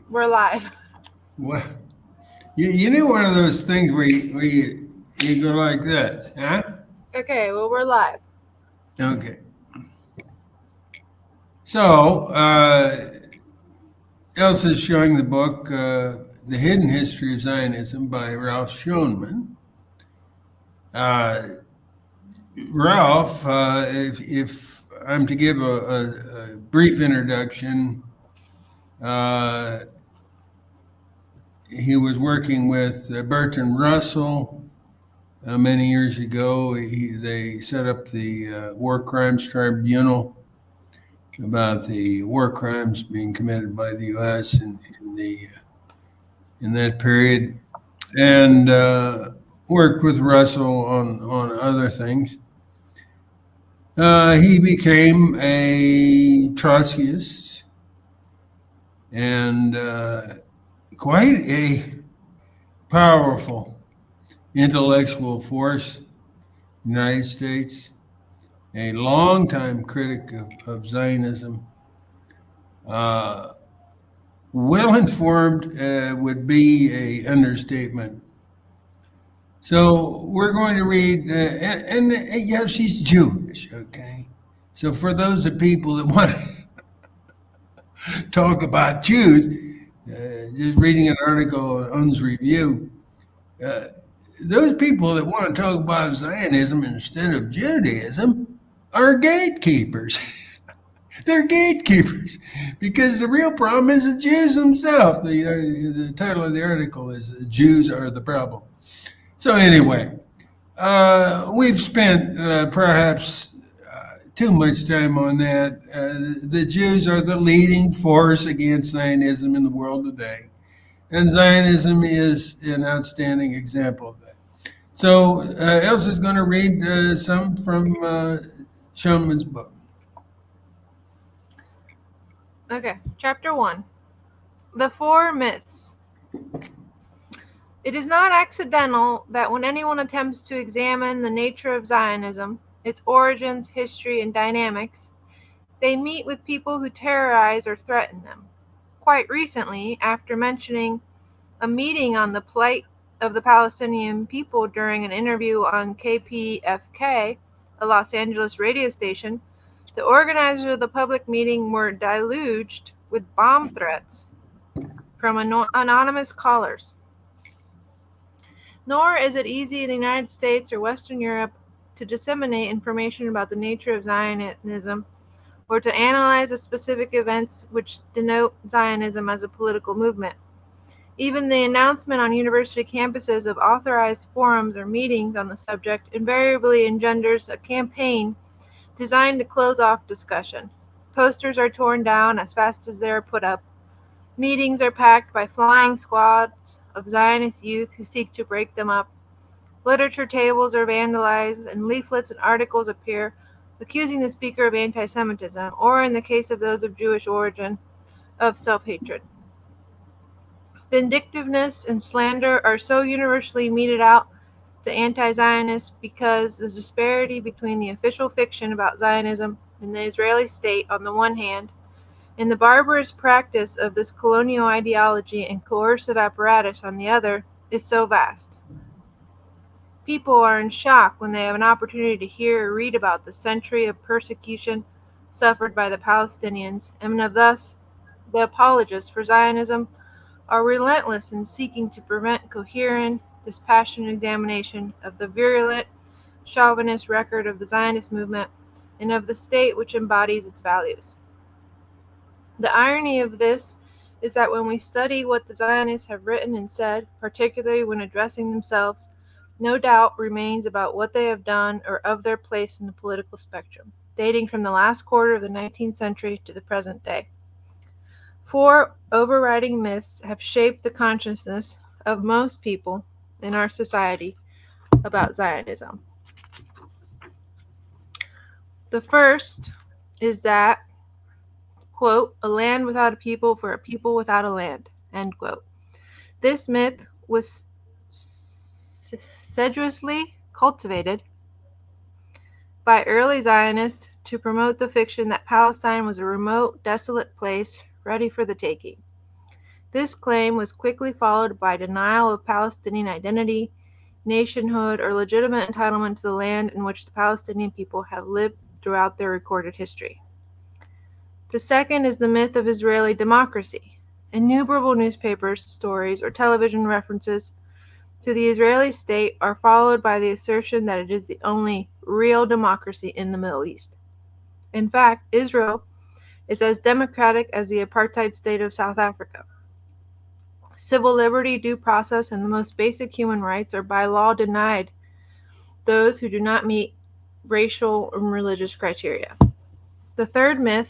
We're live. What? You knew one of those things where you go like this, huh? Okay, well, we're live. Okay. So, Elsa's showing the book, The Hidden History of Zionism by Ralph Schoenman. Uh, Ralph, if I'm to give a brief introduction, uh, he was working with Bertrand Russell many years ago. They set up the War Crimes Tribunal about the war crimes being committed by the U.S. In that period, and worked with Russell on other things. He became a Trotskyist and quite a powerful intellectual force in the United States, a longtime critic of Zionism. Uh, well informed would be a understatement. So we're going to read, and yeah, she's Jewish, okay? So for those of people that want to talk about Jews, just reading an article on Un's Review, uh, those people that want to talk about Zionism instead of Judaism are gatekeepers. They're gatekeepers because the real problem is the Jews themselves. The title of the article is Jews Are the Problem. So, anyway, we've spent perhaps too much time on that. The Jews are the leading force against Zionism in the world today. And Zionism is an outstanding example of that. So, Elsa's going to read some from Schoenman's book. Okay, chapter 1. The Four Myths. It is not accidental that when anyone attempts to examine the nature of Zionism, its origins, history, and dynamics, they meet with people who terrorize or threaten them. Quite recently, after mentioning a meeting on the plight of the Palestinian people during an interview on KPFK, a Los Angeles radio station, the organizers of the public meeting were deluged with bomb threats from anonymous callers. Nor is it easy in the United States or Western Europe to disseminate information about the nature of Zionism or to analyze the specific events which denote Zionism as a political movement. Even the announcement on university campuses of authorized forums or meetings on the subject invariably engenders a campaign designed to close off discussion. Posters are torn down as fast as they are put up. Meetings are packed by flying squads of Zionist youth who seek to break them up. Literature tables are vandalized, and leaflets and articles appear accusing the speaker of anti-Semitism, or in the case of those of Jewish origin, of self-hatred. Vindictiveness and slander are so universally meted out to anti-Zionists because the disparity between the official fiction about Zionism and the Israeli state on the one hand, and the barbarous practice of this colonial ideology and coercive apparatus on the other, is so vast. People are in shock when they have an opportunity to hear or read about the century of persecution suffered by the Palestinians, and thus the apologists for Zionism are relentless in seeking to prevent coherent, dispassionate examination of the virulent, chauvinist record of the Zionist movement and of the state which embodies its values. The irony of this is that when we study what the Zionists have written and said, particularly when addressing themselves, no doubt remains about what they have done or of their place in the political spectrum, dating from the last quarter of the 19th century to the present day. Four overriding myths have shaped the consciousness of most people in our society about Zionism. The first is that, quote, a land without a people for a people without a land, end quote. This myth was sedulously cultivated by early Zionists to promote the fiction that Palestine was a remote, desolate place ready for the taking. This claim was quickly followed by denial of Palestinian identity, nationhood, or legitimate entitlement to the land in which the Palestinian people have lived throughout their recorded history. The second is the myth of Israeli democracy. Innumerable newspaper stories or television references to the Israeli state are followed by the assertion that it is the only real democracy in the Middle East. In fact, Israel is as democratic as the apartheid state of South Africa. Civil liberty, due process, and the most basic human rights are by law denied those who do not meet racial and religious criteria. The third myth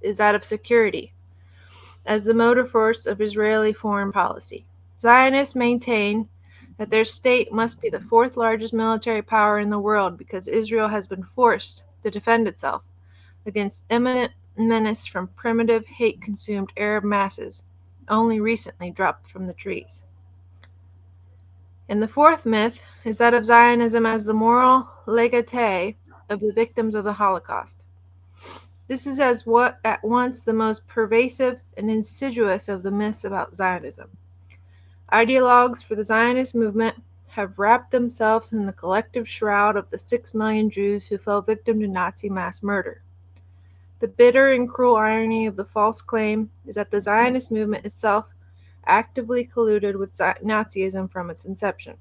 is that of security as the motive force of Israeli foreign policy. Zionists maintain that their state must be the fourth largest military power in the world because Israel has been forced to defend itself against imminent menace from primitive, hate-consumed Arab masses only recently dropped from the trees. And the fourth myth is that of Zionism as the moral legatee of the victims of the Holocaust. This is at once the most pervasive and insidious of the myths about Zionism. Ideologues for the Zionist movement have wrapped themselves in the collective shroud of the 6 million Jews who fell victim to Nazi mass murder. The bitter and cruel irony of the false claim is that the Zionist movement itself actively colluded with Nazism from its inception.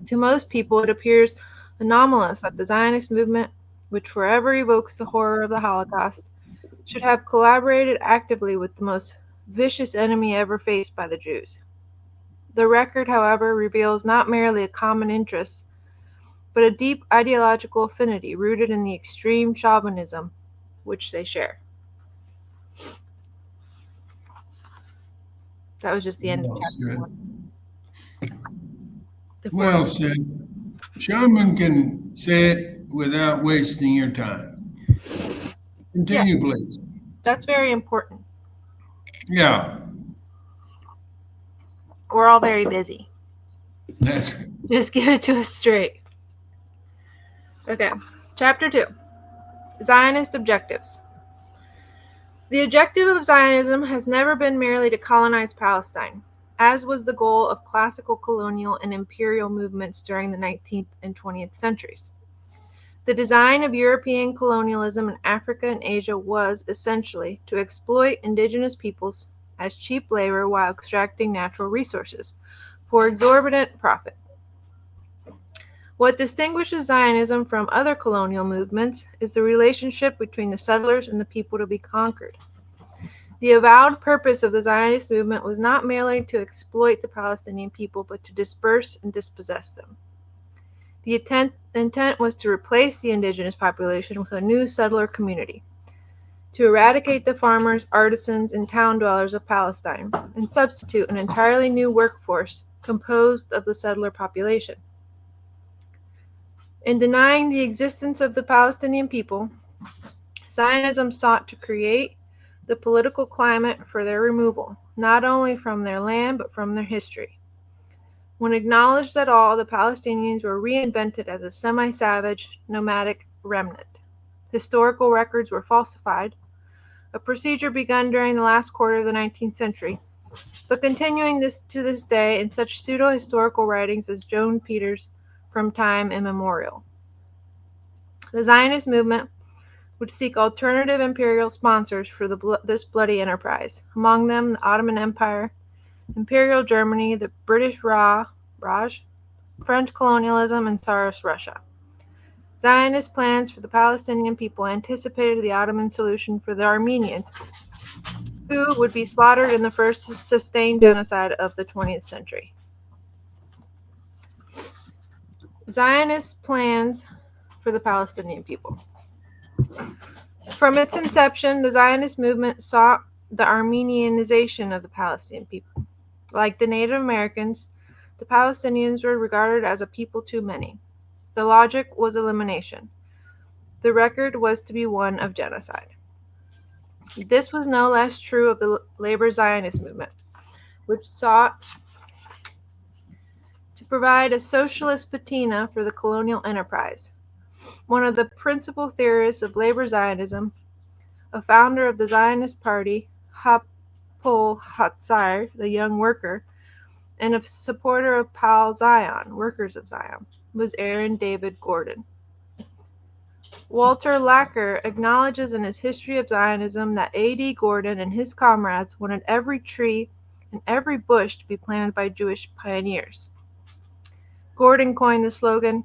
To most people, it appears anomalous that the Zionist movement, which forever evokes the horror of the Holocaust, should have collaborated actively with the most vicious enemy ever faced by the Jews. The record, however, reveals not merely a common interest, but a deep ideological affinity rooted in the extreme chauvinism which they share. That was just the end of Well chapter said. 1. Well said. Schoenman can say it without wasting your time. Yeah, Continue, please. that's very important. Yeah, We're all very busy. that's Just give it to us straight. Okay, chapter 2 Zionist Objectives. The objective of Zionism has never been merely to colonize Palestine, as was the goal of classical colonial and imperial movements during the 19th and 20th centuries. The design of European colonialism in Africa and Asia was, essentially, to exploit indigenous peoples as cheap labor while extracting natural resources for exorbitant profit. What distinguishes Zionism from other colonial movements is the relationship between the settlers and the people to be conquered. The avowed purpose of the Zionist movement was not merely to exploit the Palestinian people, but to disperse and dispossess them. The intent was to replace the indigenous population with a new settler community, to eradicate the farmers, artisans, and town dwellers of Palestine, and substitute an entirely new workforce composed of the settler population. In denying the existence of the Palestinian people, Zionism sought to create the political climate for their removal, not only from their land but from their history. When acknowledged at all, the Palestinians were reinvented as a semi-savage, nomadic remnant. Historical records were falsified, a procedure begun during the last quarter of the 19th century, but continuing to this day in such pseudo-historical writings as Joan Peters' From Time Immemorial. The Zionist movement would seek alternative imperial sponsors for this bloody enterprise, among them the Ottoman Empire, Imperial Germany, the British Raj, French colonialism, and Tsarist Russia. Zionist plans for the Palestinian people anticipated the Ottoman solution for the Armenians, who would be slaughtered in the first sustained genocide of the 20th century. Zionist plans for the Palestinian people. From its inception, the Zionist movement sought the Armenianization of the Palestinian people. Like the Native Americans, the Palestinians were regarded as a people too many. The logic was elimination. The record was to be one of genocide. This was no less true of the labor Zionist movement, which sought to provide a socialist patina for the colonial enterprise. One of the principal theorists of labor Zionism, a founder of the Zionist Party, Pol Hatzir, the young worker, and a supporter of Pal Zion, Workers of Zion, was Aaron David Gordon. Walter Lacker acknowledges in his History of Zionism that A.D. Gordon and his comrades wanted every tree and every bush to be planted by Jewish pioneers. Gordon coined the slogan,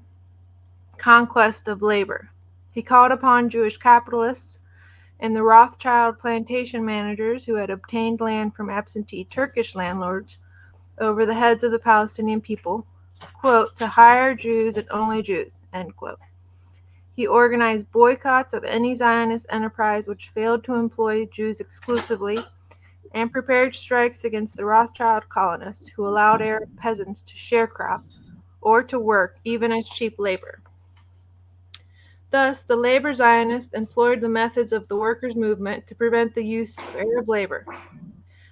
"Conquest of Labor." He called upon Jewish capitalists and the Rothschild plantation managers who had obtained land from absentee Turkish landlords over the heads of the Palestinian people, quote, "to hire Jews and only Jews," end quote. He organized boycotts of any Zionist enterprise which failed to employ Jews exclusively, and prepared strikes against the Rothschild colonists who allowed Arab peasants to sharecrop or to work even as cheap labor. Thus, the labor Zionists employed the methods of the workers' movement to prevent the use of Arab labor.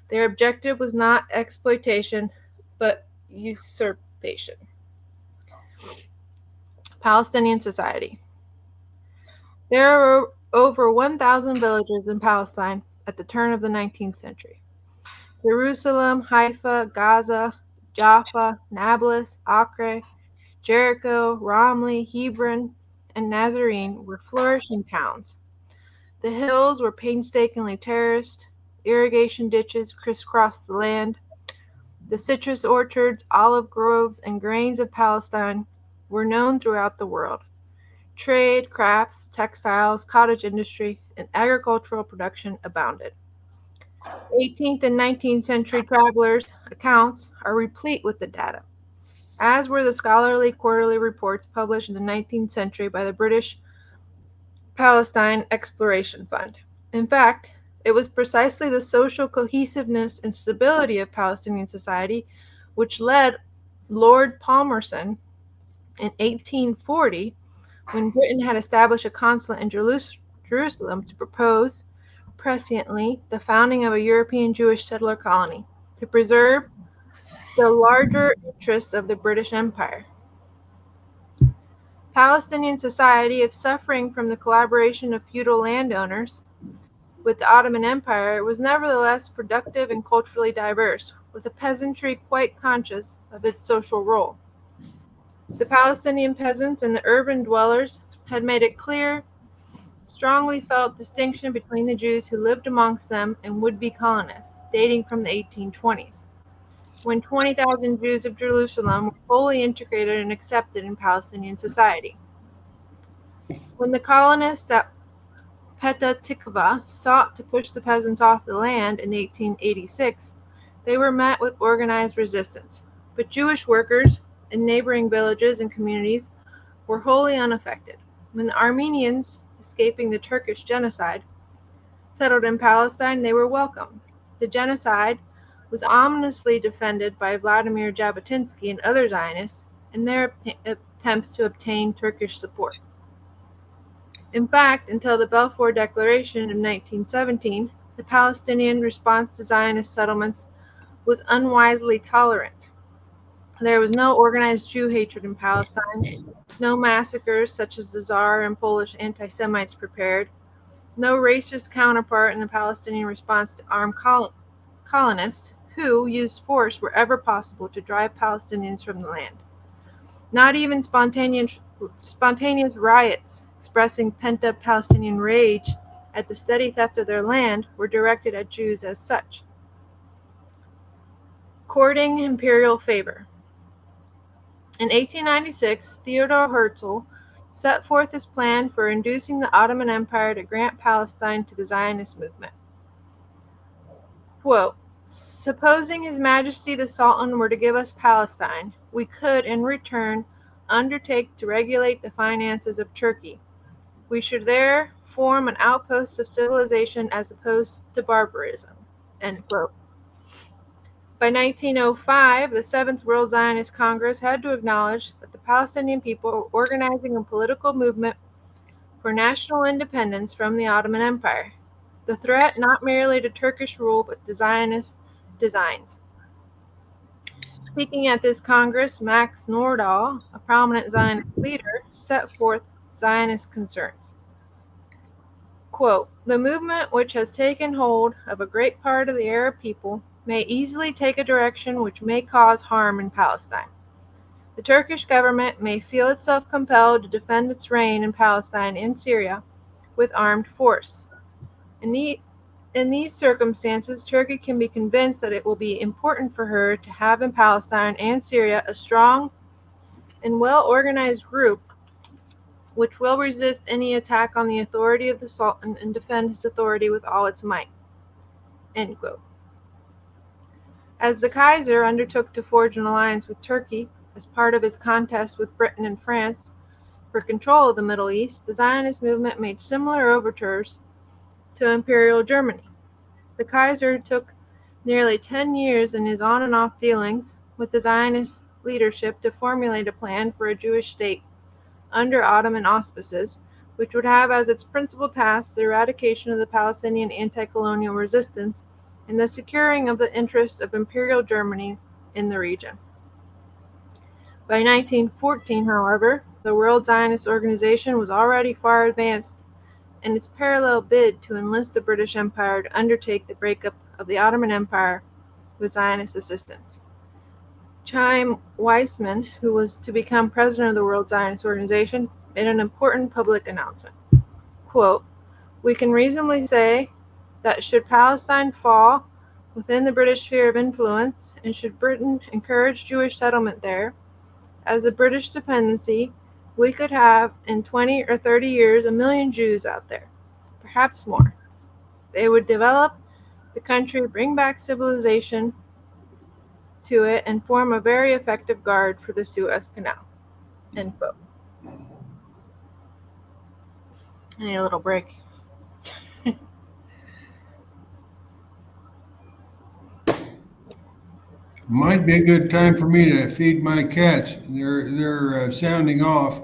Their objective was not exploitation, but usurpation. Palestinian society. There are over 1,000 villages in Palestine at the turn of the 19th century. Jerusalem, Haifa, Gaza, Jaffa, Nablus, Acre, Jericho, Ramleh, Hebron, and Nazarene were flourishing towns. The hills were painstakingly terraced, irrigation ditches crisscrossed the land. The citrus orchards, olive groves, and grains of Palestine were known throughout the world. Trade, crafts, textiles, cottage industry, and agricultural production abounded. 18th and 19th century travelers' accounts are replete with the data, as were the scholarly quarterly reports published in the 19th century by the British Palestine Exploration Fund. In fact, it was precisely the social cohesiveness and stability of Palestinian society which led Lord Palmerston in 1840, when Britain had established a consulate in Jerusalem, to propose, presciently, the founding of a European Jewish settler colony to preserve the larger interests of the British Empire. Palestinian society, if suffering from the collaboration of feudal landowners with the Ottoman Empire, was nevertheless productive and culturally diverse, with a peasantry quite conscious of its social role. The Palestinian peasants and the urban dwellers had made a clear, strongly felt distinction between the Jews who lived amongst them and would-be colonists, dating from the 1820s, when 20,000 Jews of Jerusalem were fully integrated and accepted in Palestinian society. When the colonists at Petah Tikva sought to push the peasants off the land in 1886, they were met with organized resistance, but Jewish workers in neighboring villages and communities were wholly unaffected. When the Armenians, escaping the Turkish genocide, settled in Palestine, they were welcome. The genocide was ominously defended by Vladimir Jabotinsky and other Zionists in their attempts to obtain Turkish support. In fact, until the Balfour Declaration of 1917, the Palestinian response to Zionist settlements was unwisely tolerant. There was no organized Jew hatred in Palestine, no massacres such as the Tsar and Polish anti-Semites prepared, no racist counterpart in the Palestinian response to armed colonists who used force wherever possible to drive Palestinians from the land. Not even spontaneous riots expressing pent-up Palestinian rage at the steady theft of their land were directed at Jews as such. Courting imperial favor. In 1896, Theodor Herzl set forth his plan for inducing the Ottoman Empire to grant Palestine to the Zionist movement. Quote, "Supposing His Majesty the Sultan were to give us Palestine, we could, in return, undertake to regulate the finances of Turkey. We should there form an outpost of civilization as opposed to barbarism." End quote. By 1905, the Seventh World Zionist Congress had to acknowledge that the Palestinian people were organizing a political movement for national independence from the Ottoman Empire. The threat not merely to Turkish rule but to Zionist designs. Speaking at this Congress, Max Nordau, a prominent Zionist leader, set forth Zionist concerns. Quote, "The movement which has taken hold of a great part of the Arab people may easily take a direction which may cause harm in Palestine. The Turkish government may feel itself compelled to defend its reign in Palestine and Syria with armed force. In these circumstances, Turkey can be convinced that it will be important for her to have in Palestine and Syria a strong and well-organized group which will resist any attack on the authority of the Sultan and defend his authority with all its might." End quote. As the Kaiser undertook to forge an alliance with Turkey as part of his contest with Britain and France for control of the Middle East, the Zionist movement made similar overtures to Imperial Germany. The Kaiser took nearly 10 years in his on and off dealings with the Zionist leadership to formulate a plan for a Jewish state under Ottoman auspices, which would have as its principal task the eradication of the Palestinian anti-colonial resistance and the securing of the interests of Imperial Germany in the region. By 1914, however, the World Zionist Organization was already far advanced in its parallel bid to enlist the British Empire to undertake the breakup of the Ottoman Empire with Zionist assistance. Chaim Weizmann, who was to become president of the World Zionist Organization, made an important public announcement. Quote, "We can reasonably say that should Palestine fall within the British sphere of influence, and should Britain encourage Jewish settlement there, as a British dependency, we could have in 20 or 30 years 1,000,000 Jews out there, perhaps more. They would develop the country, bring back civilization to it, and form a very effective guard for the Suez Canal." End quote. I need a little break. Might be a good time for me to feed my cats. They're sounding off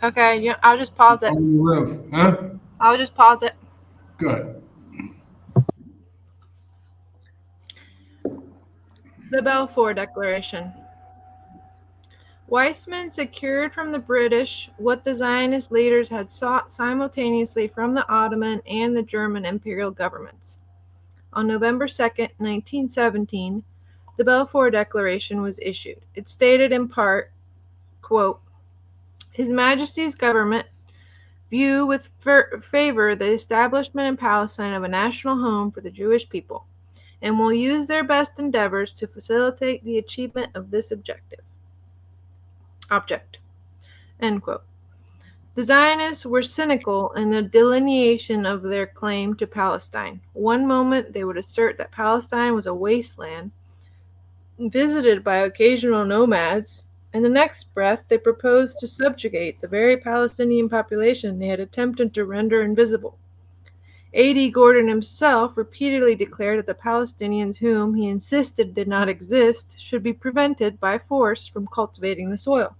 Okay, yeah, I'll just pause it. on the roof. Huh? I'll just pause it. Good. The Balfour Declaration. Weizmann secured from the British what the Zionist leaders had sought simultaneously from the Ottoman and the German imperial governments. On November 2, 1917, the Balfour Declaration was issued. It stated in part, quote, "His Majesty's government view with favor the establishment in Palestine of a national home for the Jewish people, and will use their best endeavors to facilitate the achievement of this object." End quote. The Zionists were cynical in the delineation of their claim to Palestine. One moment they would assert that Palestine was a wasteland visited by occasional nomads, and the next breath they proposed to subjugate the very Palestinian population they had attempted to render invisible. A.D. Gordon himself repeatedly declared that the Palestinians whom he insisted did not exist should be prevented by force from cultivating the soil.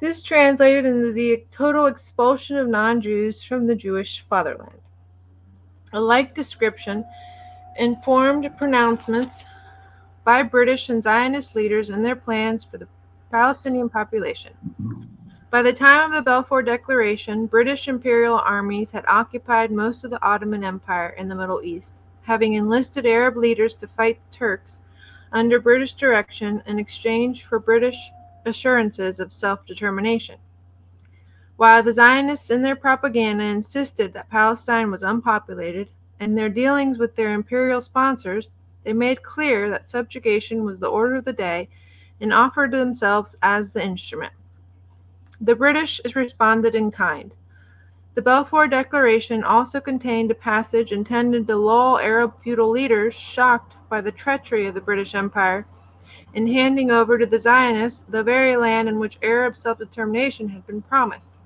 This translated into the total expulsion of non-Jews from the Jewish fatherland. A like description informed pronouncements by British and Zionist leaders in their plans for the Palestinian population. By the time of the Balfour Declaration, British imperial armies had occupied most of the Ottoman Empire in the Middle East, having enlisted Arab leaders to fight the Turks under British direction in exchange for British assurances of self-determination. While the Zionists in their propaganda insisted that Palestine was unpopulated, in their dealings with their imperial sponsors, they made clear that subjugation was the order of the day and offered themselves as the instrument. The British responded in kind. The Balfour Declaration also contained a passage intended to lull Arab feudal leaders shocked by the treachery of the British Empire in handing over to the Zionists the very land in which Arab self-determination had been promised.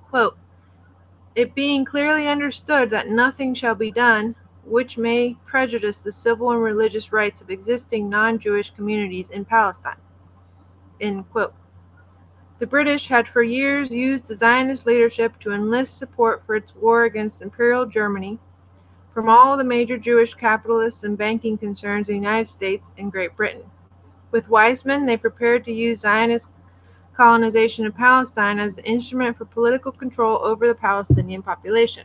Quote, "It being clearly understood that nothing shall be done which may prejudice the civil and religious rights of existing non-Jewish communities in Palestine." End quote. The British had for years used the Zionist leadership to enlist support for its war against Imperial Germany from all the major Jewish capitalists and banking concerns in the United States and Great Britain. With Weizmann, they prepared to use Zionist colonization of Palestine as the instrument for political control over the Palestinian population.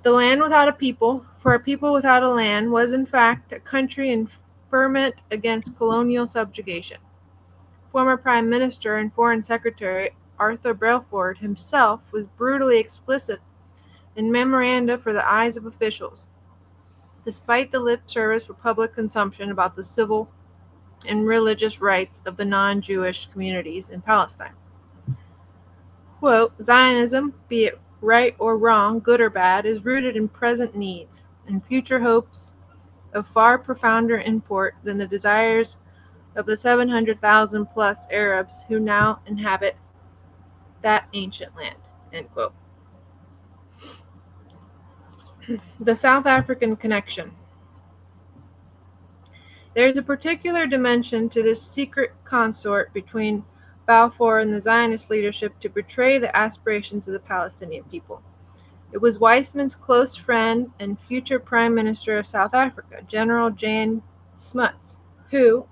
The land without a people, for a people without a land, was in fact a country in ferment against colonial subjugation. Former Prime Minister and Foreign Secretary Arthur Balfour himself was brutally explicit in memoranda for the eyes of officials, despite the lip service for public consumption about the civil and religious rights of the non-Jewish communities in Palestine. Quote, Zionism, be it right or wrong, good or bad, is rooted in present needs and future hopes of far profounder import than the desires of the 700,000 plus Arabs who now inhabit that ancient land. End quote. The South African connection. There is a particular dimension to this secret consort between Balfour and the Zionist leadership to betray the aspirations of the Palestinian people. It was Weizmann's close friend and future Prime Minister of South Africa, General Jan Smuts, who,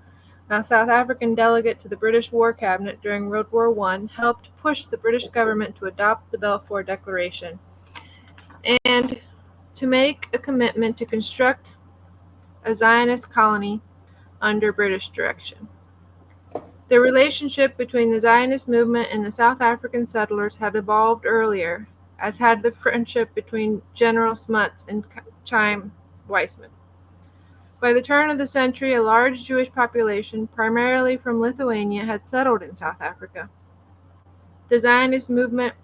now South African delegate to the British War Cabinet during World War I, helped push the British government to adopt the Balfour Declaration and to make a commitment to construct a Zionist colony under British direction. The relationship between the Zionist movement and the South African settlers had evolved earlier, as had the friendship between General Smuts and Chaim Weizmann. By the turn of the century, a large Jewish population, primarily from Lithuania, had settled in South Africa. The Zionist movement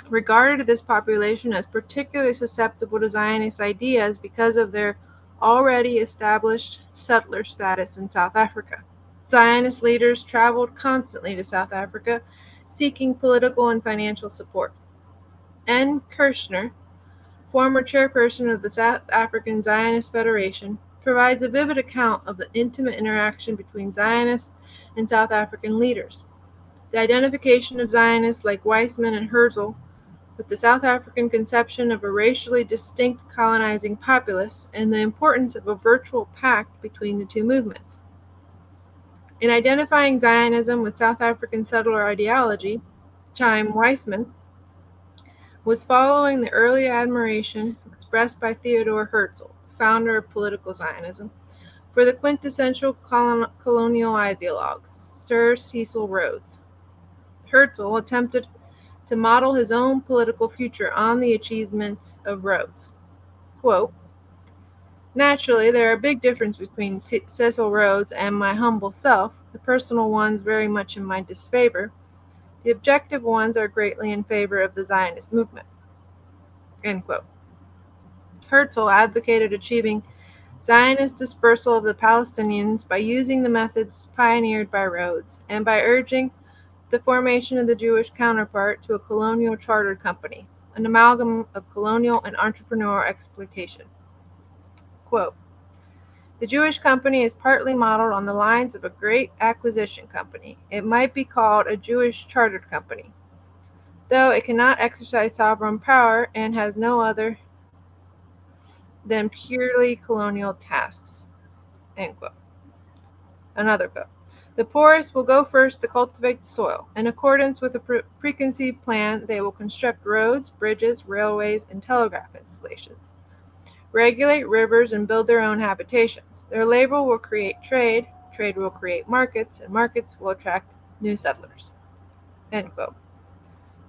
regarded this population as particularly susceptible to Zionist ideas because of their already established settler status in South Africa. Zionist leaders traveled constantly to South Africa, seeking political and financial support. N. Kirshner, former chairperson of the South African Zionist Federation, provides a vivid account of the intimate interaction between Zionists and South African leaders. The identification of Zionists like Weizmann and Herzl with the South African conception of a racially distinct colonizing populace and the importance of a virtual pact between the two movements. In identifying Zionism with South African settler ideology, Chaim Weizmann was following the early admiration expressed by Theodor Herzl, founder of political Zionism, for the quintessential colonial ideologues, Sir Cecil Rhodes. Herzl attempted to model his own political future on the achievements of Rhodes. Quote, naturally, there are big differences between Cecil Rhodes and my humble self, the personal ones very much in my disfavor. The objective ones are greatly in favor of the Zionist movement. End quote. Herzl advocated achieving Zionist dispersal of the Palestinians by using the methods pioneered by Rhodes and by urging the formation of the Jewish counterpart to a colonial chartered company, an amalgam of colonial and entrepreneurial exploitation. Quote, the Jewish company is partly modeled on the lines of a great acquisition company. It might be called a Jewish chartered company, though it cannot exercise sovereign power and has no other than purely colonial tasks. End quote. Another quote. The poorest will go first to cultivate the soil. In accordance with a preconceived plan, they will construct roads, bridges, railways, and telegraph installations, regulate rivers, and build their own habitations. Their labor will create trade, trade will create markets, and markets will attract new settlers. End quote.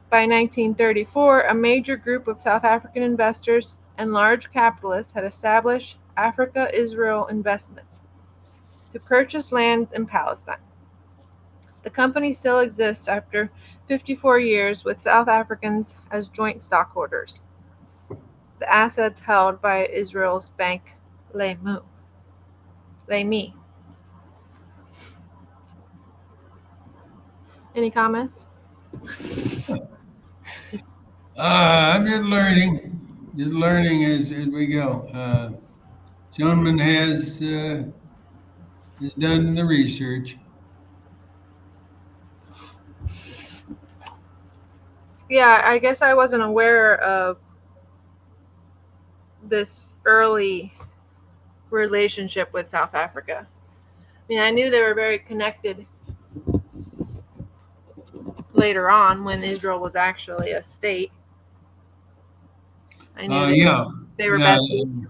By 1934, a major group of South African investors and large capitalists had established Africa-Israel Investments to purchase land in Palestine. The company still exists after 54 years with South Africans as joint stockholders. The assets held by Israel's bank Leumi. Any comments? I'm just learning as we go. Schoenman has done the research. Yeah, I guess I wasn't aware of this early relationship with South Africa. I mean, I knew they were very connected later on when Israel was actually a state. I knew Yeah, they were yeah. besties,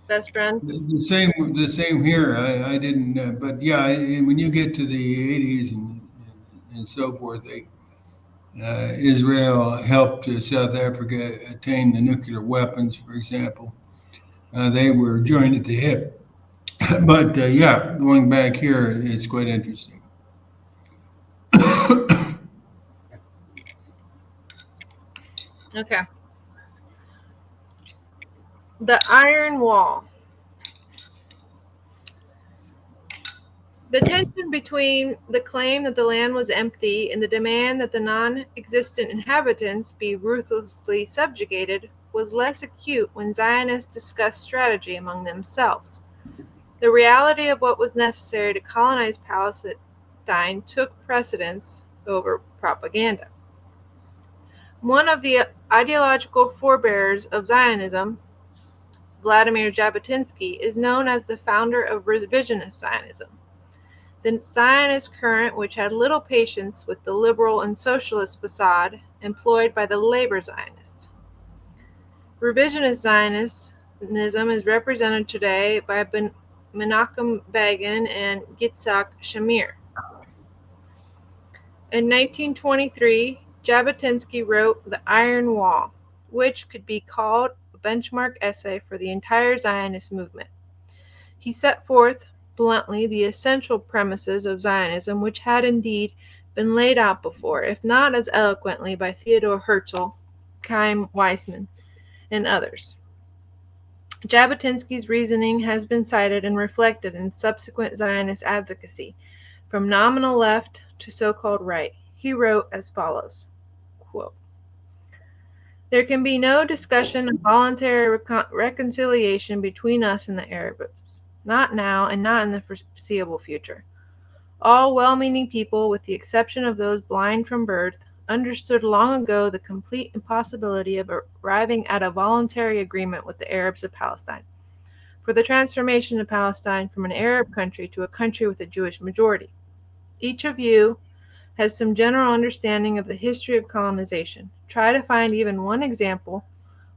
best friends. The same here. I didn't, but yeah, when you get to the 80s and so forth, Israel helped South Africa attain the nuclear weapons, for example. They were joined at the hip. But yeah, going back here, it's quite interesting. Okay. The Iron Wall. The tension between the claim that the land was empty and the demand that the non existent inhabitants be ruthlessly subjugated was less acute when Zionists discussed strategy among themselves. The reality of what was necessary to colonize Palestine took precedence over propaganda. One of the ideological forebears of Zionism, Vladimir Jabotinsky, is known as the founder of revisionist Zionism. The Zionist current, which had little patience with the liberal and socialist facade employed by the labor Zionists. Revisionist Zionism is represented today by Menachem Begin and Yitzhak Shamir. In 1923, Jabotinsky wrote The Iron Wall, which could be called a benchmark essay for the entire Zionist movement. He set forth bluntly the essential premises of Zionism, which had indeed been laid out before, if not as eloquently by Theodor Herzl, Chaim Weizmann, and others. Jabotinsky's reasoning has been cited and reflected in subsequent Zionist advocacy, from nominal left to so-called right. He wrote as follows, quote, "There can be no discussion of voluntary reconciliation between us and the Arabs, not now and not in the foreseeable future. All well-meaning people, with the exception of those blind from birth, understood long ago the complete impossibility of arriving at a voluntary agreement with the Arabs of Palestine for the transformation of Palestine from an Arab country to a country with a Jewish majority. Each of you has some general understanding of the history of colonization. Try to find even one example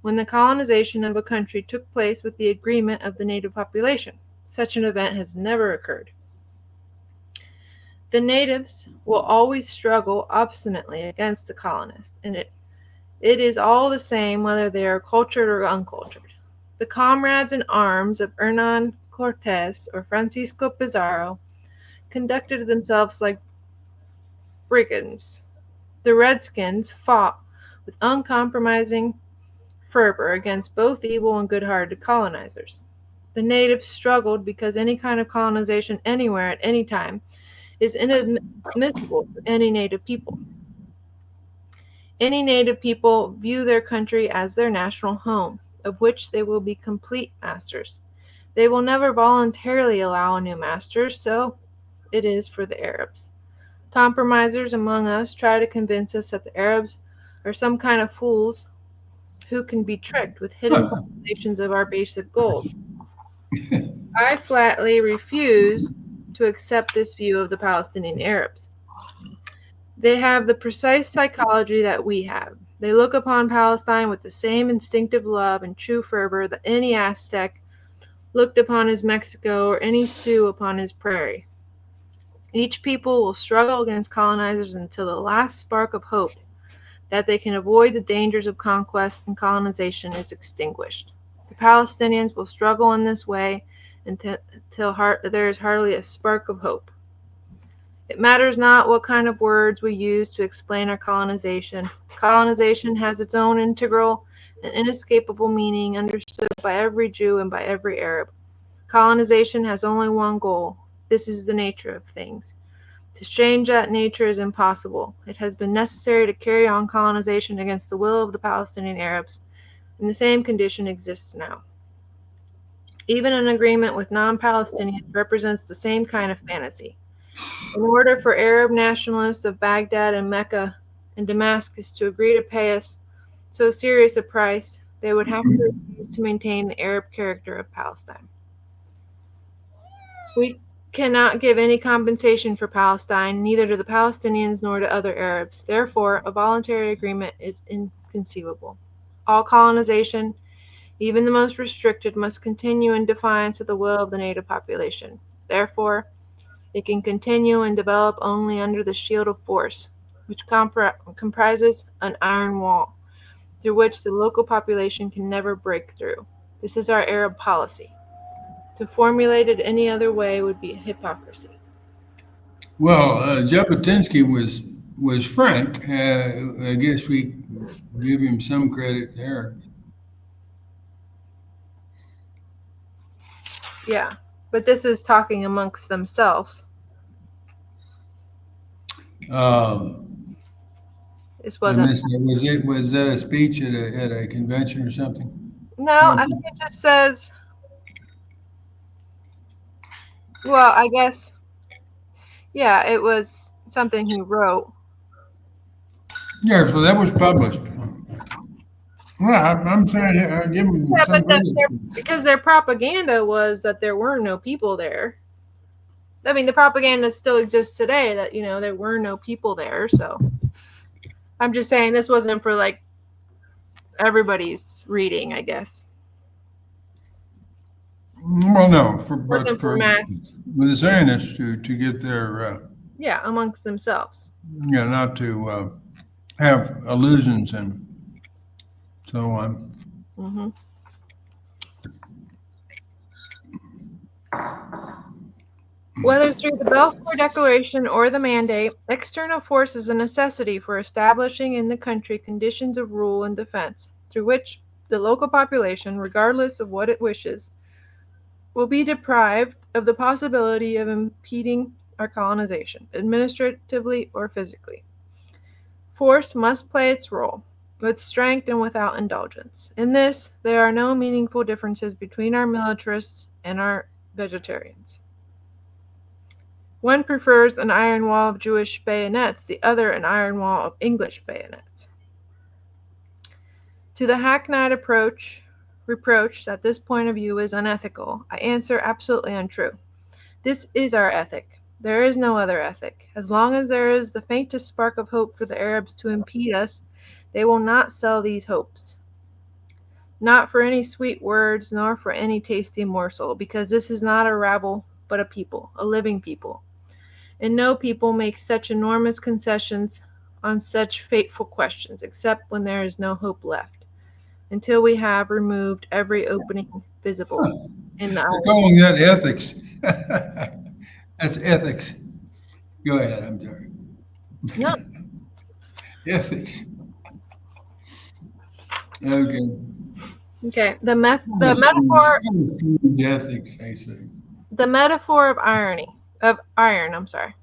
when the colonization of a country took place with the agreement of the native population. Such an event has never occurred. The natives will always struggle obstinately against the colonists, and it is all the same whether they are cultured or uncultured. The comrades in arms of Hernan Cortes or Francisco Pizarro conducted themselves like brigands. The Redskins fought with uncompromising fervor against both evil and good-hearted colonizers. The natives struggled because any kind of colonization anywhere at any time is inadmissible to any native people. Any native people view their country as their national home, of which they will be complete masters. They will never voluntarily allow a new master, so it is for the Arabs. Compromisers among us try to convince us that the Arabs are some kind of fools who can be tricked with hidden formulations of our basic goals. I flatly refuse to accept this view of the Palestinian Arabs. They have the precise psychology that we have. They look upon Palestine with the same instinctive love and true fervor that any Aztec looked upon his Mexico or any Sioux upon his prairie. Each people will struggle against colonizers until the last spark of hope that they can avoid the dangers of conquest and colonization is extinguished. The Palestinians will struggle in this way until there is hardly a spark of hope. It matters not what kind of words we use to explain our colonization. Colonization has its own integral and inescapable meaning understood by every Jew and by every Arab. Colonization has only one goal. This is the nature of things. To change that nature is impossible. It has been necessary to carry on colonization against the will of the Palestinian Arabs, and the same condition exists now. Even an agreement with non-Palestinians represents the same kind of fantasy. In order for Arab nationalists of Baghdad and Mecca and Damascus to agree to pay us so serious a price, they would have to refuse to maintain the Arab character of Palestine. We cannot give any compensation for Palestine, neither to the Palestinians nor to other Arabs. Therefore, a voluntary agreement is inconceivable. All colonization, even the most restricted, must continue in defiance of the will of the native population. Therefore, it can continue and develop only under the shield of force, which comprises an iron wall, through which the local population can never break through. This is our Arab policy. To formulate it any other way would be hypocrisy. Well, Jabotinsky was frank. I guess we give him some credit there. Yeah, but this is talking amongst themselves. Um, This I wasn't. missed that. Was that a speech at a convention or something? No, I think Conference? it just says. Well, I guess. Yeah, it was something he wrote. Yeah, so that was published. Well, I'm trying to give them Yeah, some credit. because their propaganda was that there were no people there. I mean, the propaganda still exists today that there were no people there. So I'm just saying this wasn't for like everybody's reading. I guess Well, no, it but wasn't for for mass. the Zionists to get their Yeah, amongst themselves. not to have illusions and so on. Hmm. Whether through the Balfour Declaration or the Mandate, external force is a necessity for establishing in the country conditions of rule and defense, through which the local population, regardless of what it wishes, will be deprived of the possibility of impeding our colonization, administratively or physically. Force must play its role, with strength and without indulgence. In this, there are no meaningful differences between our militarists and our vegetarians. One prefers an iron wall of Jewish bayonets, the other an iron wall of English bayonets. To the hackneyed reproach that this point of view is unethical, I answer absolutely untrue. This is our ethic. There is no other ethic. As long as there is the faintest spark of hope for the Arabs to impede us, they will not sell these hopes. Not for any sweet words, nor for any tasty morsel, because this is not a rabble, but a people, a living people. And no people make such enormous concessions on such fateful questions, except when there is no hope left, until we have removed every opening visible in the They're iron. calling that ethics. That's ethics. Go ahead. I'm sorry. No, Ethics. Okay. okay. The metaphor Ethics, I say. the metaphor of iron. I'm sorry.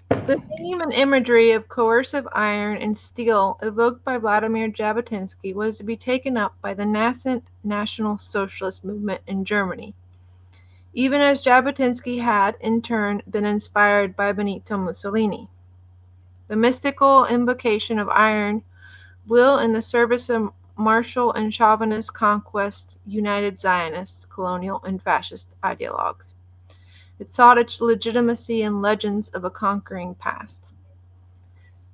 The theme and imagery of coercive iron and steel evoked by Vladimir Jabotinsky was to be taken up by the nascent National Socialist movement in Germany, even as Jabotinsky had, in turn, been inspired by Benito Mussolini. The mystical invocation of iron will, in the service of martial and chauvinist conquest, united Zionists, colonial, and fascist ideologues. It sought its legitimacy in legends of a conquering past.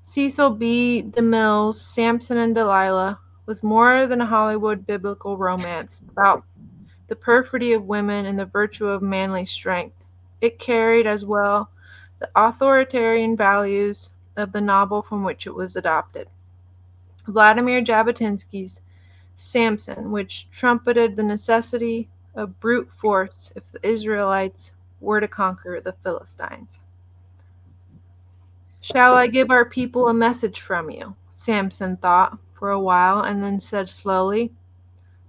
Cecil B. DeMille's Samson and Delilah was more than a Hollywood biblical romance about the perfidy of women and the virtue of manly strength. It carried as well the authoritarian values of the novel from which it was adopted. Vladimir Jabotinsky's Samson, which trumpeted the necessity of brute force if the Israelites were to conquer the Philistines. Shall I give our people a message from you? Samson thought for a while and then said slowly,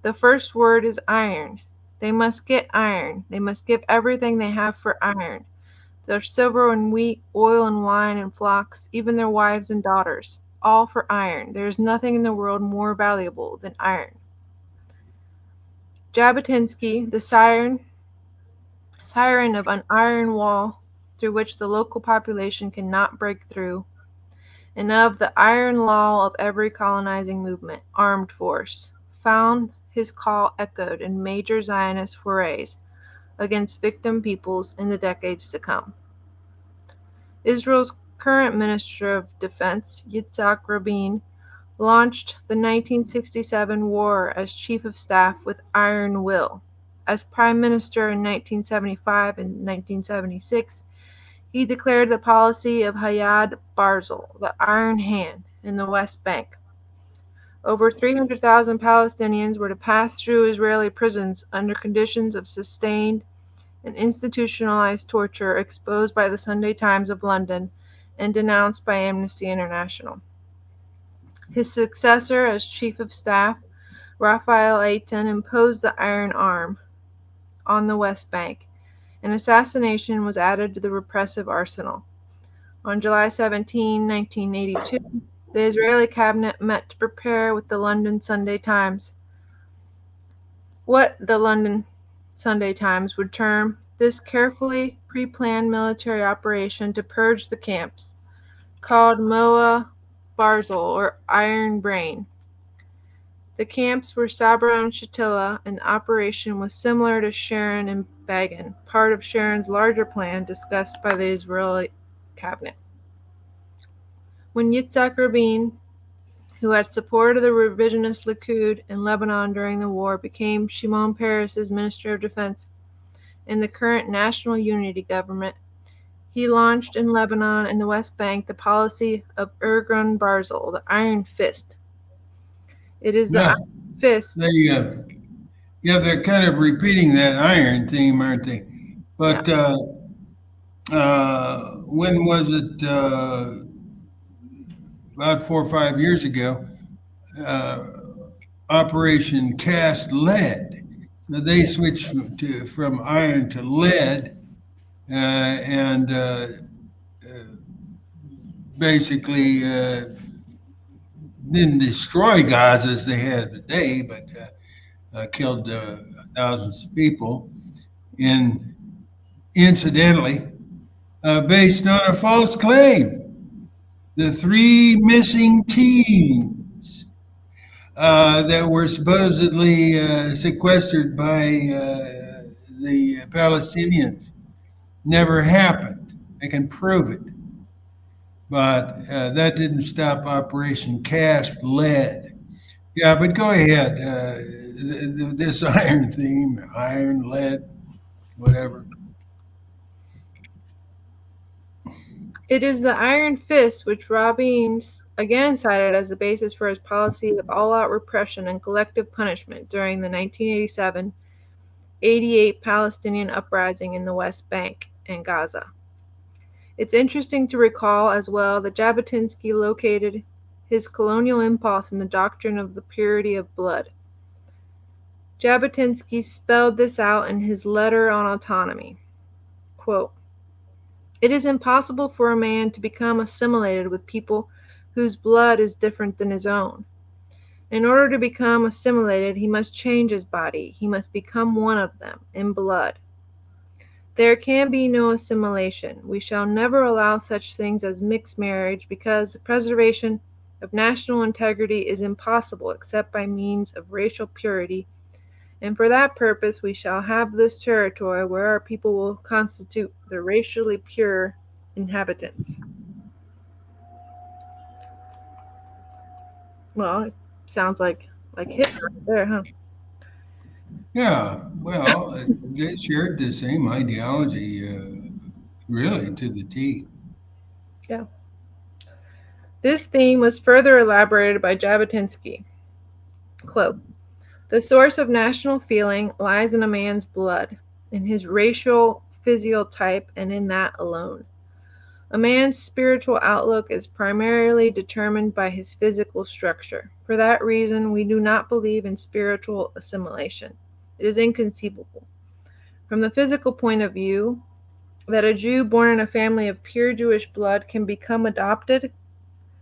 the first word is iron. They must get iron. They must give everything they have for iron. Their silver and wheat, oil and wine and flocks, even their wives and daughters. All for iron. There is nothing in the world more valuable than iron. Jabotinsky, the siren of an iron wall through which the local population cannot break through, and of the iron law of every colonizing movement, armed force, found his call echoed in major Zionist forays against victim peoples in the decades to come. Israel's current Minister of Defense, Yitzhak Rabin, launched the 1967 war as Chief of Staff with iron will. As Prime Minister in 1975 and 1976, he declared the policy of Hayad Barzal, the Iron Hand, in the West Bank. Over 300,000 Palestinians were to pass through Israeli prisons under conditions of sustained and institutionalized torture exposed by the Sunday Times of London and denounced by Amnesty International. His successor as Chief of Staff, Raphael Eitan, imposed the Iron Arm on the West Bank, and assassination was added to the repressive arsenal. On July 17, 1982, the Israeli cabinet met to prepare with the London Sunday Times what the London Sunday Times would term this carefully pre-planned military operation to purge the camps, called Moa Barzal, or Iron Brain. The camps were Sabra and Shatila, and the operation was similar to Sharon and Begin, part of Sharon's larger plan discussed by the Israeli cabinet. When Yitzhak Rabin, who had supported the revisionist Likud in Lebanon during the war, became Shimon Peres's Minister of Defense in the current National Unity government, he launched in Lebanon and the West Bank the policy of Ergun Barzal, the Iron Fist. It is the Yeah, Iron Fist. yeah, they're kind of repeating that iron theme, aren't they? Yeah. But when was it? About 4 or 5 years ago, uh, Operation Cast Lead. So they switched from iron to lead, and basically didn't destroy Gaza as they had today, but killed thousands of people. In incidentally, based on a false claim, the three missing teens that were supposedly sequestered by the Palestinians never happened. They can prove it. But that didn't stop Operation Cast Lead. Yeah, but go ahead. This iron theme, iron, lead, whatever. It is the Iron Fist which Rabin again cited as the basis for his policy of all-out repression and collective punishment during the 1987-88 Palestinian uprising in the West Bank and Gaza. It's interesting to recall as well that Jabotinsky located his colonial impulse in the doctrine of the purity of blood. Jabotinsky spelled this out in his Letter on Autonomy. Quote, "It is impossible for a man to become assimilated with people whose blood is different than his own. In order to become assimilated, he must change his body. He must become one of them, in blood. There can be no assimilation. We shall never allow such things as mixed marriage because the preservation of national integrity is impossible except by means of racial purity, and for that purpose we shall have this territory where our people will constitute the racially pure inhabitants." Well, it sounds like Hitler right there, huh? Yeah, well, they shared the same ideology, really, to the T. Yeah. This theme was further elaborated by Jabotinsky. Quote, "The source of national feeling lies in a man's blood, in his racial physiotype, and in that alone. A man's spiritual outlook is primarily determined by his physical structure. For that reason, we do not believe in spiritual assimilation. It is inconceivable. From the physical point of view, that a Jew born in a family of pure Jewish blood can become adapted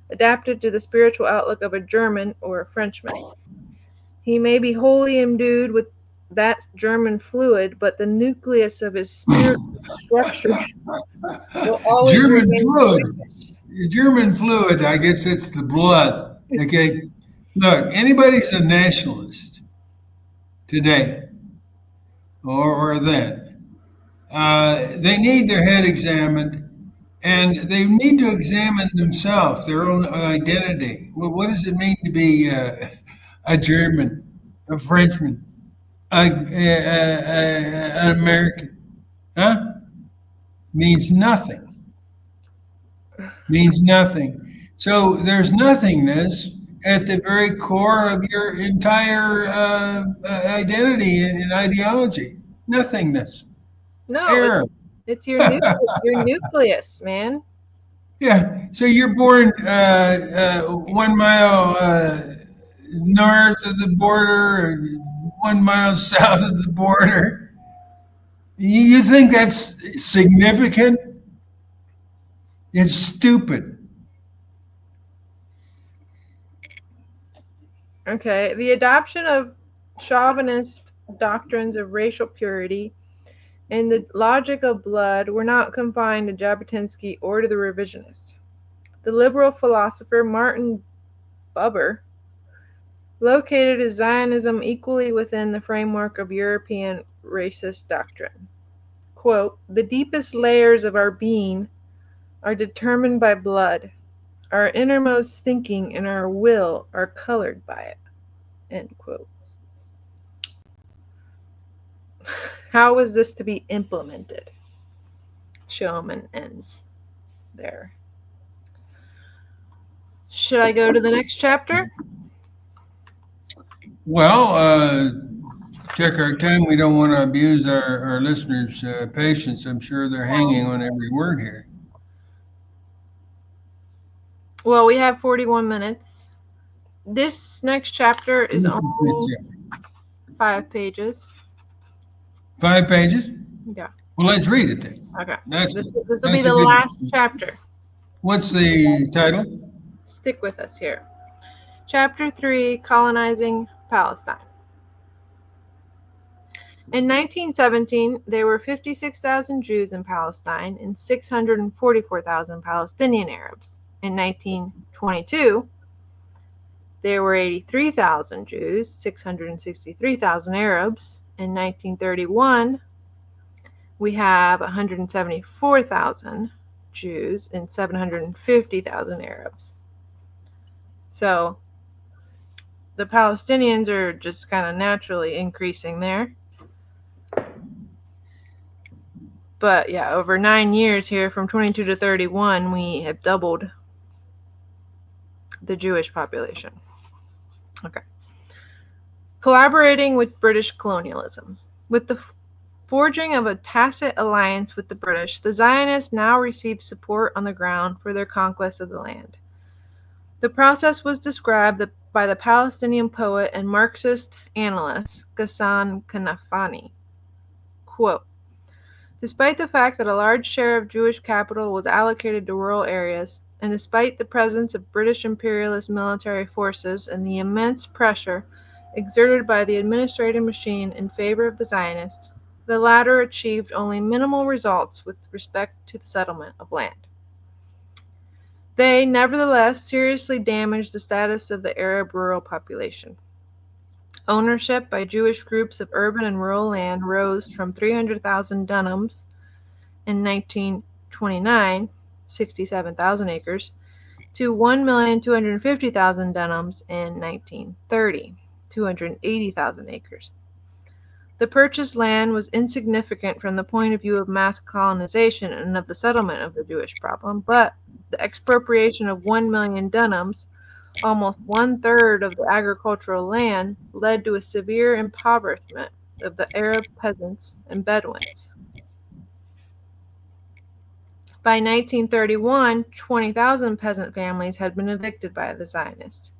to the spiritual outlook of a German or a Frenchman. He may be wholly imbued with that German fluid, but the nucleus of his spiritual structure will always German remain fluid. Jewish." German fluid, I guess it's the blood. Okay. Look, anybody's a nationalist today or then. They need their head examined, and they need to examine themselves, their own identity. Well, what does it mean to be a German, a Frenchman, an American? Huh? Means nothing. Means nothing. So there's nothingness at the very core of your entire identity and ideology. Nothingness. No, Air. it's your nucleus, man. Yeah. So you're born 1 mile north of the border and 1 mile south of the border. You think that's significant? It's stupid. Okay, the adoption of chauvinist doctrines of racial purity and the logic of blood were not confined to Jabotinsky or to the revisionists. The liberal philosopher Martin Buber located Zionism equally within the framework of European racist doctrine. Quote, "The deepest layers of our being are determined by blood. Our innermost thinking and our will are colored by it." End quote. How was this to be implemented? Schoenman ends there. Should I go to the next chapter? Well, check our time. We don't want to abuse our listeners' patience. I'm sure they're hanging on every word here. Well, we have 41 minutes. This next chapter is only 5 pages. 5 pages? Yeah. Well, let's read it then. Okay. That's This good. will be That's the a good. last chapter. What's the title? Stick with us here. Chapter 3, Colonizing Palestine. In 1917, there were 56,000 Jews in Palestine and 644,000 Palestinian Arabs. In 1922, there were 83,000 Jews, 663,000 Arabs. In 1931, we have 174,000 Jews and 750,000 Arabs. So the Palestinians are just kind of naturally increasing there. But yeah, over 9 years here, from 22 to 31, we have doubled the Jewish population. Okay. Collaborating with British colonialism. With the forging of a tacit alliance with the British, the Zionists now received support on the ground for their conquest of the land. The process was described by the Palestinian poet and Marxist analyst Ghassan Kanafani. Quote, "Despite the fact that a large share of Jewish capital was allocated to rural areas, and despite the presence of British imperialist military forces and the immense pressure exerted by the administrative machine in favor of the Zionists, the latter achieved only minimal results with respect to the settlement of land. They, nevertheless, seriously damaged the status of the Arab rural population. Ownership by Jewish groups of urban and rural land rose from 300,000 dunams in 1929, 67,000 acres, to 1,250,000 dunams in 1930, 280,000 acres. The purchased land was insignificant from the point of view of mass colonization and of the settlement of the Jewish problem, but the expropriation of 1 million dunams, almost 1/3 of the agricultural land, led to a severe impoverishment of the Arab peasants and Bedouins. By 1931, 20,000 peasant families had been evicted by the Zionists.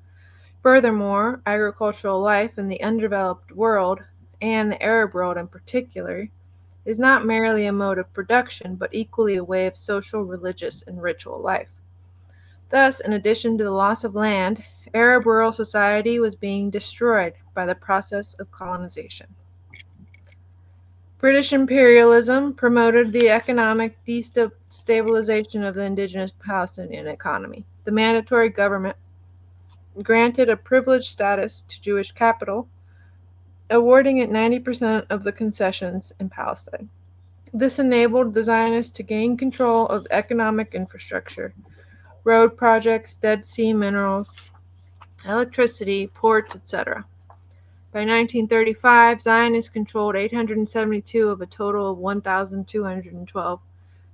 Furthermore, agricultural life in the undeveloped world, and the Arab world in particular, is not merely a mode of production, but equally a way of social, religious, and ritual life. Thus, in addition to the loss of land, Arab rural society was being destroyed by the process of colonization. British imperialism promoted the economic destabilization of the indigenous Palestinian economy. The mandatory government granted a privileged status to Jewish capital, awarding it 90% of the concessions in Palestine. This enabled the Zionists to gain control of economic infrastructure, road projects, Dead Sea minerals, electricity, ports, etc. By 1935, Zionists controlled 872 of a total of 1,212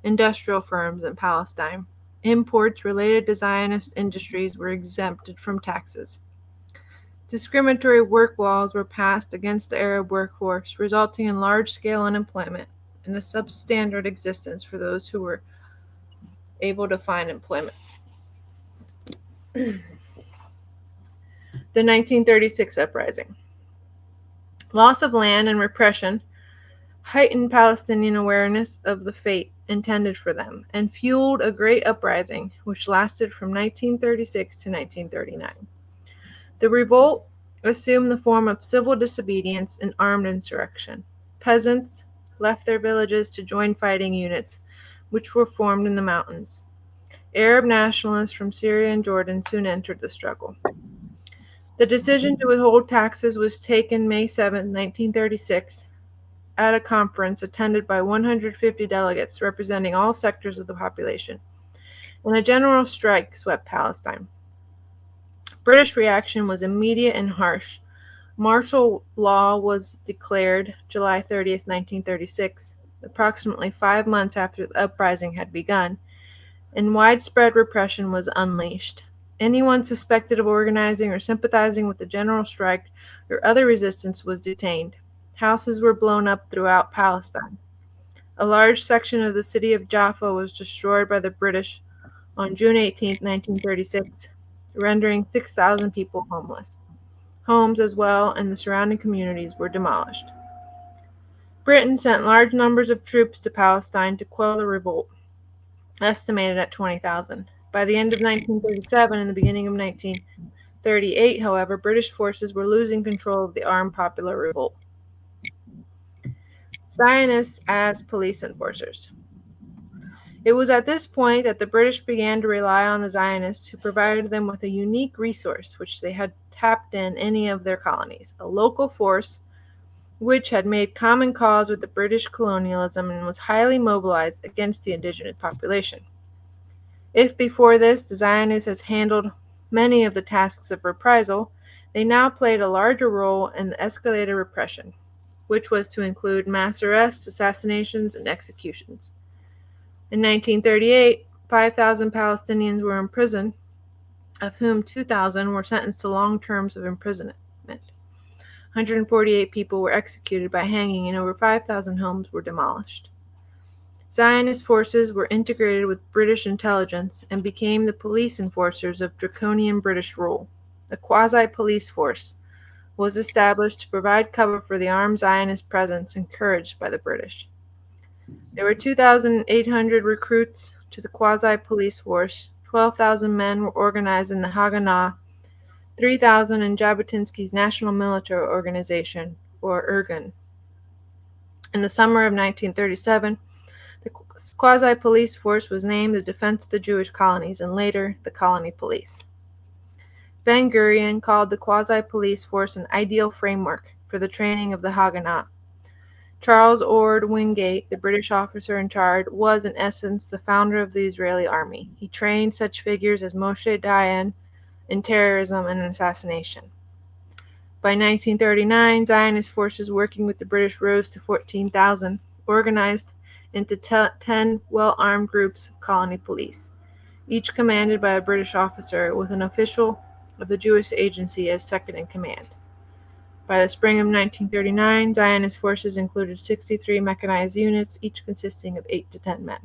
industrial firms in Palestine. Imports related to Zionist industries were exempted from taxes. Discriminatory work laws were passed against the Arab workforce, resulting in large-scale unemployment and a substandard existence for those who were able to find employment. The 1936 uprising. Loss of land and repression heightened Palestinian awareness of the fate intended for them and fueled a great uprising which lasted from 1936 to 1939. The revolt assumed the form of civil disobedience and armed insurrection. Peasants left their villages to join fighting units, which were formed in the mountains. Arab nationalists from Syria and Jordan soon entered the struggle. The decision to withhold taxes was taken May 7, 1936, at a conference attended by 150 delegates representing all sectors of the population, and a general strike swept Palestine. British reaction was immediate and harsh. Martial law was declared July 30, 1936, approximately 5 months after the uprising had begun, and widespread repression was unleashed. Anyone suspected of organizing or sympathizing with the general strike or other resistance was detained. Houses were blown up throughout Palestine. A large section of the city of Jaffa was destroyed by the British on June 18, 1936, rendering 6,000 people homeless. Homes as well and the surrounding communities were demolished. Britain sent large numbers of troops to Palestine to quell the revolt, estimated at 20,000. By the end of 1937 and the beginning of 1938, however, British forces were losing control of the armed popular revolt. Zionists as police enforcers. It was at this point that the British began to rely on the Zionists, who provided them with a unique resource which they had tapped in any of their colonies, a local force which had made common cause with the British colonialism and was highly mobilized against the indigenous population. If before this the Zionists had handled many of the tasks of reprisal, they now played a larger role in the escalated repression, which was to include mass arrests, assassinations, and executions. In 1938, 5,000 Palestinians were in prison, of whom 2,000 were sentenced to long terms of imprisonment. 148 people were executed by hanging, and over 5,000 homes were demolished. Zionist forces were integrated with British intelligence and became the police enforcers of draconian British rule. A quasi-police force was established to provide cover for the armed Zionist presence encouraged by the British. There were 2,800 recruits to the quasi-police force, 12,000 men were organized in the Haganah, 3,000 in Jabotinsky's National Military Organization, or Irgun. In the summer of 1937, the quasi-police force was named the Defense of the Jewish Colonies and later the Colony Police. Ben-Gurion called the quasi-police force an ideal framework for the training of the Haganah. Charles Ord Wingate, the British officer in charge, was in essence the founder of the Israeli army. He trained such figures as Moshe Dayan in terrorism and assassination. By 1939, Zionist forces working with the British rose to 14,000, organized into 10 well-armed groups of colony police, each commanded by a British officer with an official of the Jewish agency as second in command. By the spring of 1939, Zionist forces included 63 mechanized units, each consisting of 8 to 10 men.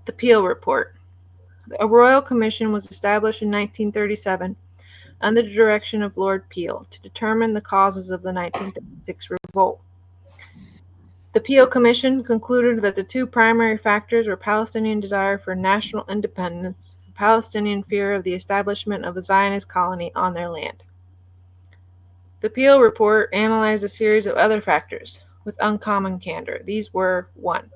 The Peel Report. A royal commission was established in 1937 under the direction of Lord Peel to determine the causes of the 1936 revolt. The Peel Commission concluded that the two primary factors were Palestinian desire for national independence and Palestinian fear of the establishment of a Zionist colony on their land. The Peel Report analyzed a series of other factors with uncommon candor. These were 1.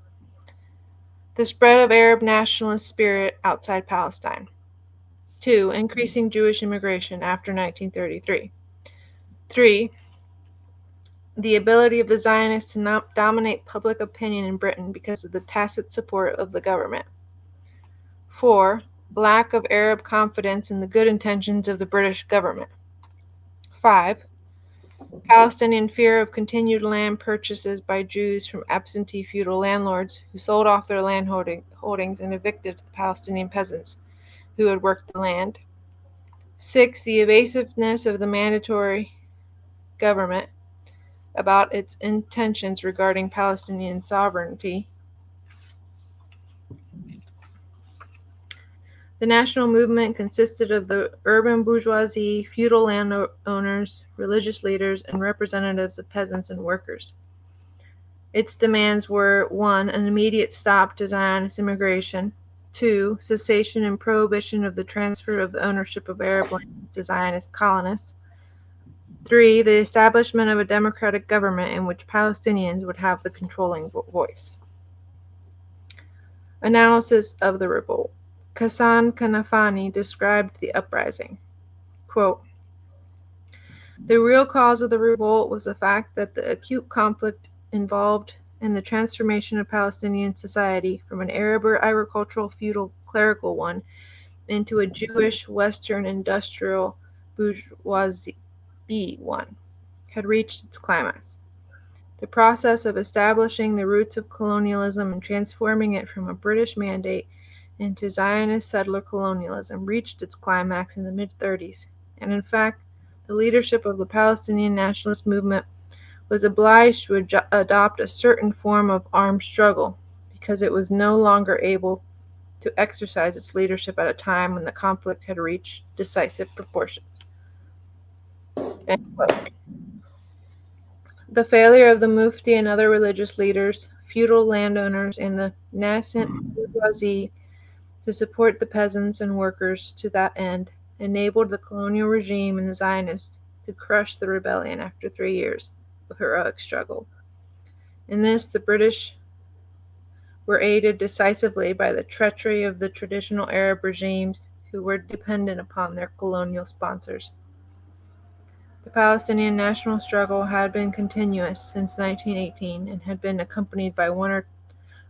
The spread of Arab nationalist spirit outside Palestine. 2. Increasing Jewish immigration after 1933. 3. the ability of the Zionists to not dominate public opinion in Britain because of the tacit support of the government. 4. Lack of Arab confidence in the good intentions of the British government. 5. Palestinian fear of continued land purchases by Jews from absentee feudal landlords who sold off their land holdings and evicted the Palestinian peasants who had worked the land. 6. The evasiveness of the mandatory government about its intentions regarding Palestinian sovereignty. The national movement consisted of the urban bourgeoisie, feudal landowners, religious leaders, and representatives of peasants and workers. Its demands were 1. An immediate stop to Zionist immigration, 2. Cessation and prohibition of the transfer of the ownership of Arab lands to Zionist colonists, 3. The establishment of a democratic government in which Palestinians would have the controlling voice. Analysis of the revolt. Hassan Kanafani described the uprising. Quote, the real cause of the revolt was the fact that the acute conflict involved in the transformation of Palestinian society from an Arab or agricultural feudal clerical one into a Jewish Western industrial bourgeoisie one had reached its climax. The process of establishing the roots of colonialism and transforming it from a British mandate into Zionist settler colonialism reached its climax in the mid-30s, and in fact, the leadership of the Palestinian nationalist movement was obliged to adopt a certain form of armed struggle because it was no longer able to exercise its leadership at a time when the conflict had reached decisive proportions. End quote. The failure of the Mufti and other religious leaders, feudal landowners, and the nascent bourgeoisie to support the peasants and workers to that end enabled the colonial regime and the Zionists to crush the rebellion after 3 years of heroic struggle. In this, the British were aided decisively by the treachery of the traditional Arab regimes who were dependent upon their colonial sponsors. The Palestinian national struggle had been continuous since 1918 and had been accompanied by one or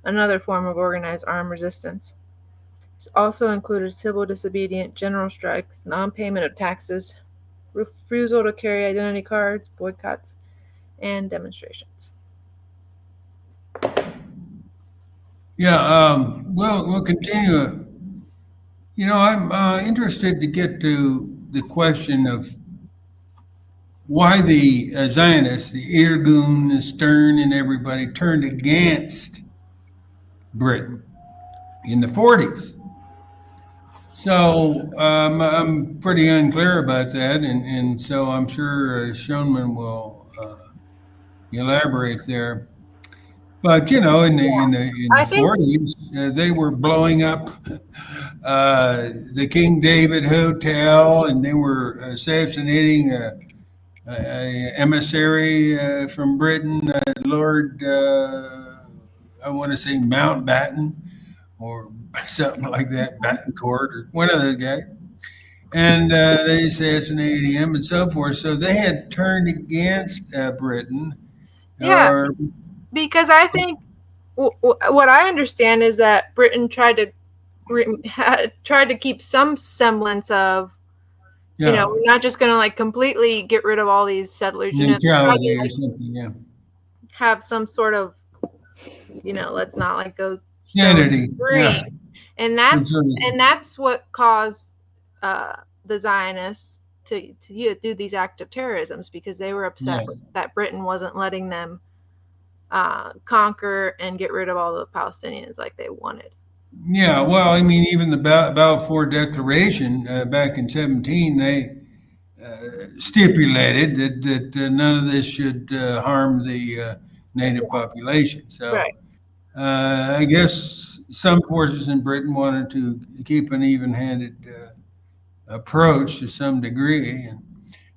another form of organized armed resistance. This also included civil disobedience, general strikes, non-payment of taxes, refusal to carry identity cards, boycotts, and demonstrations. Yeah, we'll continue. I'm interested to get to the question of why the Zionists, the Irgun, the Stern, and everybody turned against Britain in the 40s. So I'm pretty unclear about that, and so I'm sure Schoenman will elaborate there. But in the I think, 40s, they were blowing up the King David Hotel, and they were assassinating a emissary from Britain, Lord, I want to say Mountbatten or something like that, Battencourt or one of those guys. And they assassinated him and so forth. So they had turned against Britain, yeah, or because I think what I understand is that Britain tried to keep some semblance of, yeah, we're not just going to like completely get rid of all these settlers, try to neutrality or like something. Yeah, have some sort of, let's not like go so unity. extreme. Yeah, And that's conservatism. and that's what caused the Zionists to do these acts of terrorisms, because they were Yeah. upset that Britain wasn't letting them conquer and get rid of all the Palestinians like they wanted. Yeah, well, I mean, even the Balfour Declaration back in 17, they stipulated that none of this should harm the native population. So Right. I guess some forces in Britain wanted to keep an even-handed approach to some degree.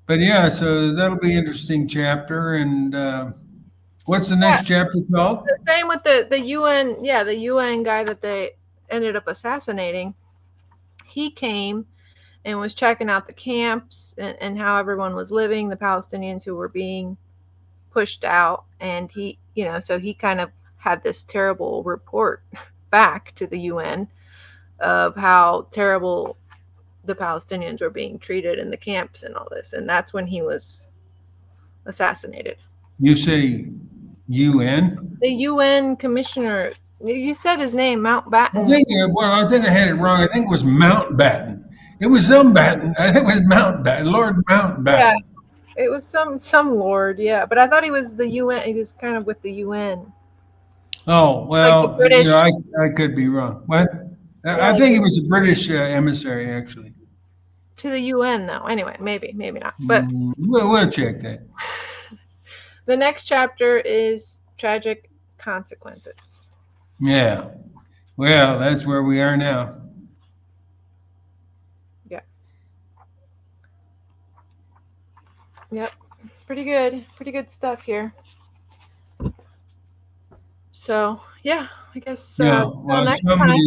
But yeah, so that'll be an interesting chapter. And what's the Yeah. next chapter The called? same with the UN. Yeah, the UN guy that they ended up assassinating. He came and was checking out the camps and how everyone was living, the Palestinians who were being pushed out, and so he kind of had this terrible report back to the UN of how terrible the Palestinians were being treated in the camps and all this, and that's when he was assassinated. You say UN? The UN commissioner, you said his name, Mountbatten. I think I had it wrong. I think it was Mountbatten. It was some Batten. I think it was Mountbatten, Lord Yeah, Mountbatten. it was some lord, yeah, but I thought he was the UN. He was kind of with the UN, Oh, like the well, British. I could be wrong. What? Yeah, I like think he was a British emissary, actually. to the UN though. Anyway, maybe not. But We'll check that. the next chapter is tragic consequences. Yeah. Well, that's where we are now. Yeah. Yep. Pretty good stuff here. So yeah, I guess Yeah. till Well, next Schumann time.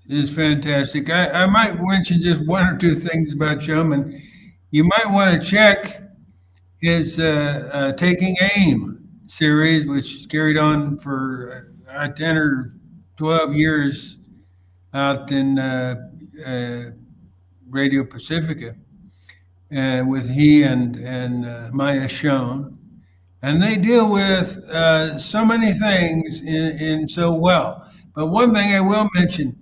is fantastic. I might mention just one or two things about Schumann. You might want to check his Taking Aim series, which carried on for 10 or 12 years out in Radio Pacifica, with he and Maya Schoen. And they deal with so many things in so well. But one thing I will mention,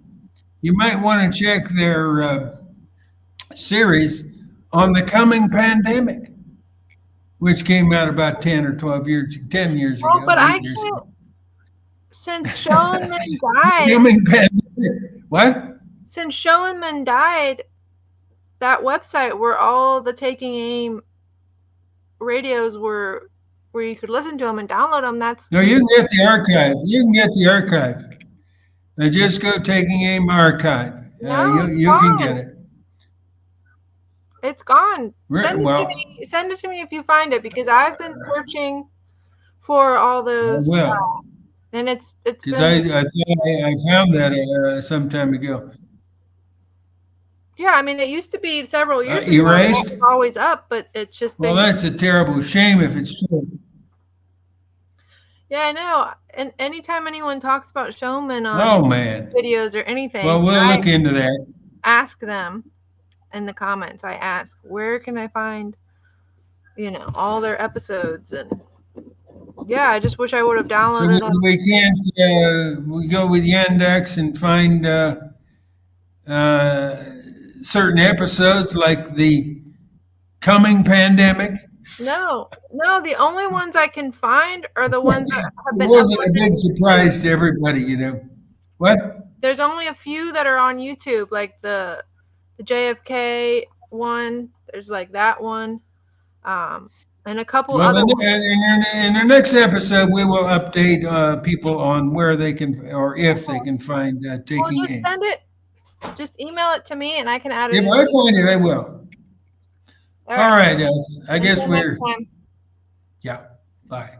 you might want to check their series on the coming pandemic, which came out about 10 or 12 years, 10 years Well, ago, but I 8 years can't, ago. since Schoenman died. Coming pandemic. What? Since Schoenman died, that website where all the Taking Aim radios were, where you could listen to them and download them. That's No, you can get the archive. You can get the archive. Now just go Taking Aim archive. no, it's You can get gone. it. It's gone. Send it to Well, me. Send it to me if you find it, because I've been searching for all I those, will. and it's Because been, I thought I found that some time ago. yeah. I mean, it used to be several years ago. That Erased? was always up, but it's just Well, been. that's a terrible shame if it's true. Yeah, I know. And anytime anyone talks about Showman on Oh, man. videos or Well, anything, we'll I look into that. ask them in the comments. I ask, where can I find, all their episodes? And yeah, I just wish I would have So downloaded them. we can't, we go with Yandex and find uh, certain episodes like the coming pandemic. No, the only ones I can find are the ones that have It been wasn't a uploaded big to YouTube. surprise to everybody. What? There's only a few that are on YouTube, like the JFK one. There's like that one, and a couple Well, other ones. in the next episode, we will update people on where they can, or if they can find Well, Taking just Aim. send it. Just email it to me, and I can add it If in. I find it, I will. All All right. right, Elsa. I guess Until next we're, time. yeah, bye.